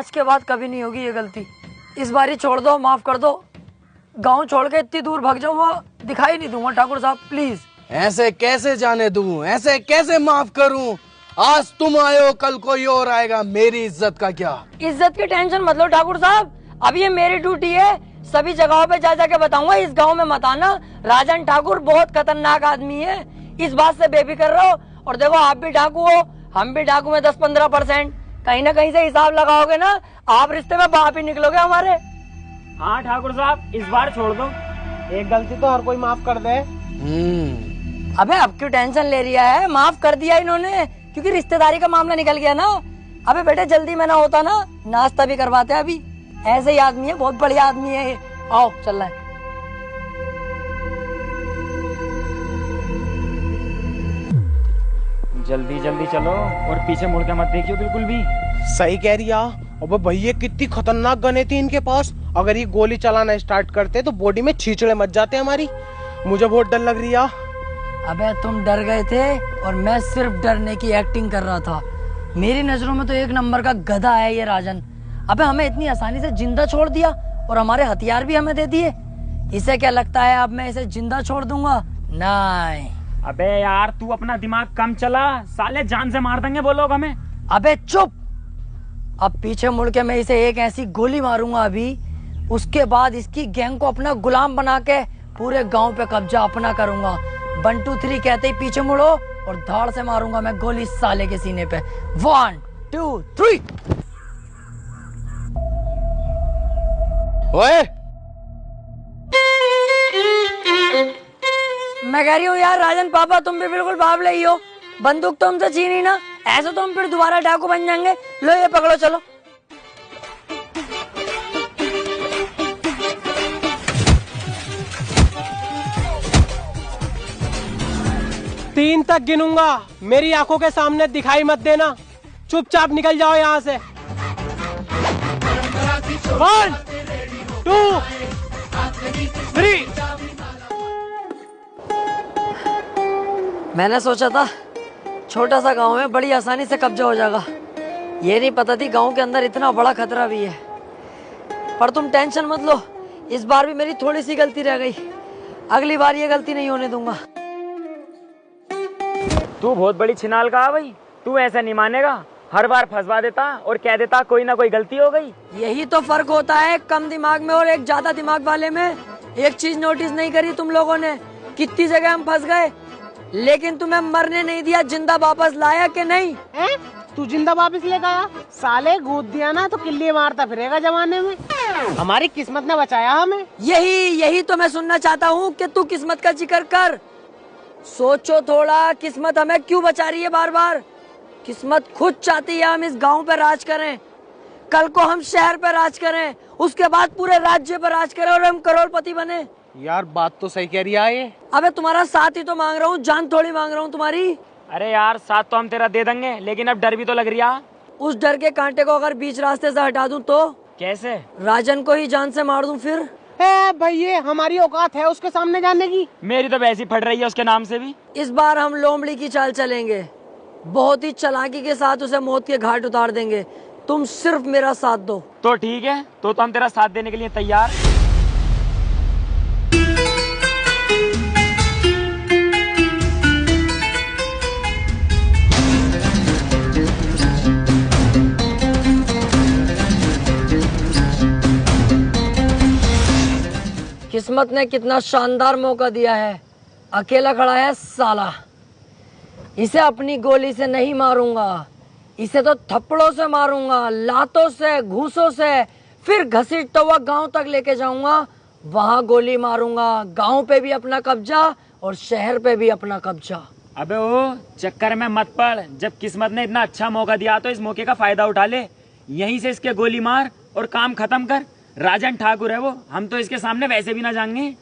आज के बाद कभी नहीं होगी ये गलती। इस बार ही छोड़ दो, माफ कर दो। गांव छोड़ के इतनी दूर भाग जाऊंगा, दिखाई नहीं दूंगा ठाकुर साहब, प्लीज। ऐसे कैसे जाने दूं, ऐसे कैसे माफ करूं? आज तुम आए हो, कल कोई और आएगा, मेरी इज्जत का क्या? इज्जत की टेंशन मत लो ठाकुर साहब, अब ये मेरी ड्यूटी है। सभी जगहों पे जा जाके बताऊंगा, इस गांव में मत आना, राजन ठाकुर बहुत खतरनाक आदमी है। इस बात से बेफिक्र रहो। और देखो, आप भी डाकू हो, हम भी डाकू में 10-15%। कहीं ना कहीं से हिसाब लगाओगे ना, आप रिश्ते में बाप ही निकलोगे हमारे। हाँ ठाकुर साहब, इस बार छोड़ दो, एक गलती तो हर कोई माफ कर दे। अबे अब क्यों टेंशन ले रिया है? माफ कर दिया इन्होंने, क्योंकि रिश्तेदारी का मामला निकल गया ना। अबे बेटे, जल्दी में ना होता ना, नाश्ता भी करवाते अभी। ऐसे ही आदमी है, बहुत बढ़िया आदमी है ये। आओ, चल रहा है। जल्दी जल्दी चलो और पीछे मुड़ के मत देखियो बिल्कुल भी। सही कह रही है। अबे भैया, कितनी खतरनाक गने थी इनके पास। अगर ये गोली चलाना स्टार्ट करते तो बॉडी में छींचड़े मच जाते हमारी। मुझे बहुत डर लग रही है। अबे तुम डर गए थे और मैं सिर्फ डरने की एक्टिंग कर रहा था। मेरी नजरों में तो एक नंबर का गधा है ये राजन। अबे हमें इतनी आसानी से जिंदा छोड़ दिया और हमारे हथियार भी हमें दे दिए। इसे क्या लगता है अब मैं इसे जिंदा छोड़ दूंगा? नहीं। अबे यार, तू अपना दिमाग कम चला, साले जान से मार देंगे वो लोग हमें। अबे चुप। अब पीछे मुड़ के मैं इसे एक ऐसी गोली मारूंगा अभी, उसके बाद इसकी गैंग को अपना गुलाम बना के पूरे गांव पे कब्जा अपना करूंगा। 1 2 3 कहते ही पीछे मुड़ो और धाड़ से मारूंगा मैं गोली साले के सीने पे। 1 2 3। ओए, मैं कह रही हूँ यार राजन पापा, तुम भी बिल्कुल बावले ही हो। बंदूक तो हमसे छीनी ना, ऐसे तो हम फिर दोबारा डाकू बन जाएंगे। लो ये पकड़ो, चलो। तीन तक गिनूंगा, मेरी आंखों के सामने दिखाई मत देना। चुपचाप निकल जाओ यहाँ से। 1 2 3। मैंने सोचा था छोटा सा गांव में बड़ी आसानी से कब्जा हो जाएगा। ये नहीं पता थी गांव के अंदर इतना बड़ा खतरा भी है। पर तुम टेंशन मत लो, इस बार भी मेरी थोड़ी सी गलती रह गई। अगली बार ये गलती नहीं होने दूंगा। तू बहुत बड़ी छिनाल का है भाई, तू ऐसा नहीं मानेगा। हर बार फंसवा देता और कह देता कोई ना कोई गलती हो गई। यही तो फर्क होता है कम दिमाग में और एक ज्यादा दिमाग वाले में। एक चीज नोटिस नहीं करी तुम लोगों ने, कितनी जगह हम फंस गए, लेकिन तुम्हें मरने नहीं दिया। जिंदा वापस लाया कि नहीं? तू जिंदा वापस लेगा आया? साले गोद दिया ना तो किल्ली मारता फिरेगा जमाने में। हमारी किस्मत ने बचाया हमें। यही तो मैं सुनना चाहता हूँ कि तू किस्मत का जिक्र कर। सोचो थोड़ा, किस्मत हमें क्यों बचा रही है बार बार? किस्मत खुद चाहती है हम इस गांव पे राज करें, कल को हम शहर पे राज करें, उसके बाद पूरे राज्य पर राज करें और हम करोड़पति बने। यार बात तो सही कह रही है ये। अबे तुम्हारा साथ ही तो मांग रहा हूँ, जान थोड़ी मांग रहा हूँ तुम्हारी। अरे यार, साथ तो हम तेरा दे देंगे, लेकिन अब डर भी तो लग रही है। उस डर के कांटे को अगर बीच रास्ते से हटा दूं तो? कैसे? राजन को ही जान से मार दूं फिर? भैया, हमारी औकात है उसके सामने जाने की? मेरी तो वैसी फट रही है उसके नाम से भी। इस बार हम लोमड़ी की चाल चलेंगे, बहुत ही चालाकी के साथ उसे मौत के घाट उतार देंगे। तुम सिर्फ मेरा साथ दो। तो ठीक है, तो हम तेरा साथ देने के लिए तैयार। किस्मत ने कितना शानदार मौका दिया है। अकेला खड़ा है साला, इसे अपनी गोली से नहीं मारूंगा, इसे तो थप्पड़ों से मारूंगा, लातों से, घूसों से, फिर घसीटता हुआ गांव तक लेके जाऊंगा, वहां गोली मारूंगा। गांव पे भी अपना कब्जा और शहर पे भी अपना कब्जा। अबे ओ चक्कर में मत पड़, जब किस्मत ने इतना अच्छा मौका दिया तो इस मौके का फायदा उठा ले। यहीं से इसके गोली मार और काम खत्म कर। राजन ठाकुर है वो, हम तो इसके सामने वैसे भी ना जाएंगे।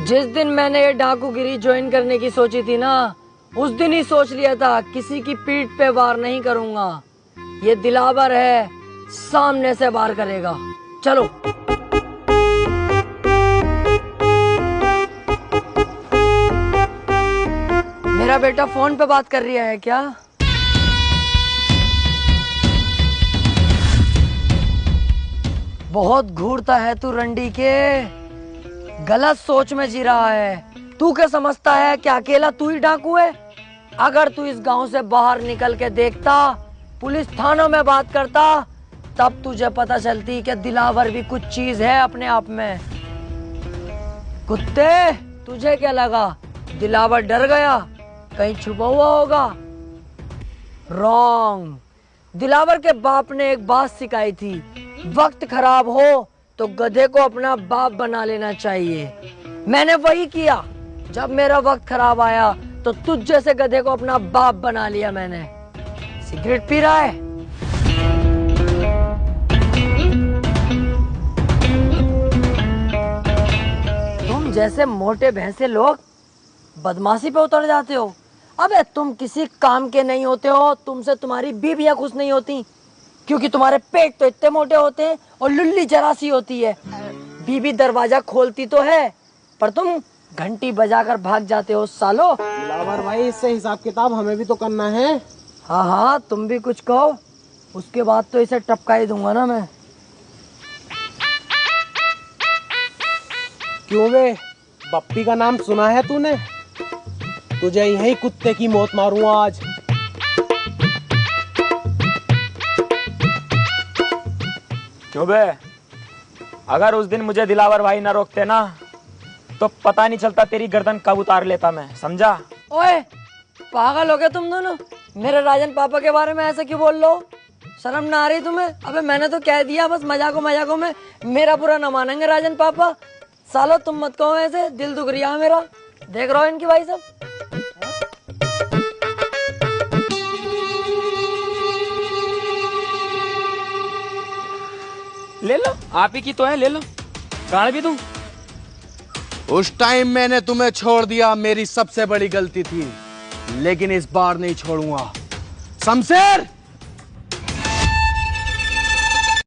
जिस दिन मैंने ये डाकूगिरी ज्वाइन करने की सोची थी ना, उस दिन ही सोच लिया था किसी की पीठ पे वार नहीं करूंगा। ये दिलावर है, सामने से वार करेगा। चलो। मेरा बेटा फोन पे बात कर रहा है क्या? बहुत घूरता है तू रंडी के, गलत सोच में जी रहा है। तू क्या समझता है कि अकेला तू ही डाकू है? अगर तू इस गांव से बाहर निकल के देखता, पुलिस थानों में बात करता, तब तुझे पता चलती कि दिलावर भी कुछ चीज है अपने आप में। कुत्ते, तुझे क्या लगा दिलावर डर गया? कहीं छुपा हुआ होगा? रॉन्ग। दिलावर के बाप ने एक बात सिखाई थी, वक्त खराब हो तो गधे को अपना बाप बना लेना चाहिए। मैंने वही किया। जब मेरा वक्त खराब आया तो तुझ जैसे गधे को अपना बाप बना लिया मैंने। सिगरेट पी रहा है? तुम जैसे मोटे भैंसे लोग बदमाशी पे उतर जाते हो। अबे तुम किसी काम के नहीं होते हो, तुमसे तुम्हारी बीवियां खुश नहीं होती, क्योंकि तुम्हारे पेट तो इतने मोटे होते हैं और लुल्ली जरा सी होती है। बीवी दरवाजा खोलती तो है, पर तुम घंटी बजाकर भाग जाते हो सालो। दिलावर भाई, इससे हिसाब किताब हमें भी तो करना है। हाँ हाँ, तुम भी कुछ कहो, उसके बाद तो इसे टपका ही दूंगा ना मैं। क्यों बे, बप्पी का नाम सुना है तूने? तुझे यही कुत्ते की मौत मारूंगा आज। क्यों बे, अगर उस दिन मुझे दिलावर भाई ना रोकते ना, तो पता नहीं चलता तेरी गर्दन कब उतार लेता मैं, समझा? ओए, पागल हो गए तुम दोनों? मेरे राजन पापा के बारे में ऐसे क्यों बोल लो? शर्म ना आ रही तुम्हें? अबे मैंने तो कह दिया, बस मजाकों में मेरा बुरा न मानेंगे राजन पापा। सालो तुम मत कहो ऐसे, दिल दुख रिया है मेरा। देख रहा हो इनकी भाई सब। ले लो, आप ही की तो है, ले लो। गाड़ भी दूं? उस टाइम मैंने तुम्हें छोड़ दिया, मेरी सबसे बड़ी गलती थी, लेकिन इस बार नहीं छोड़ूंगा। शमशेर,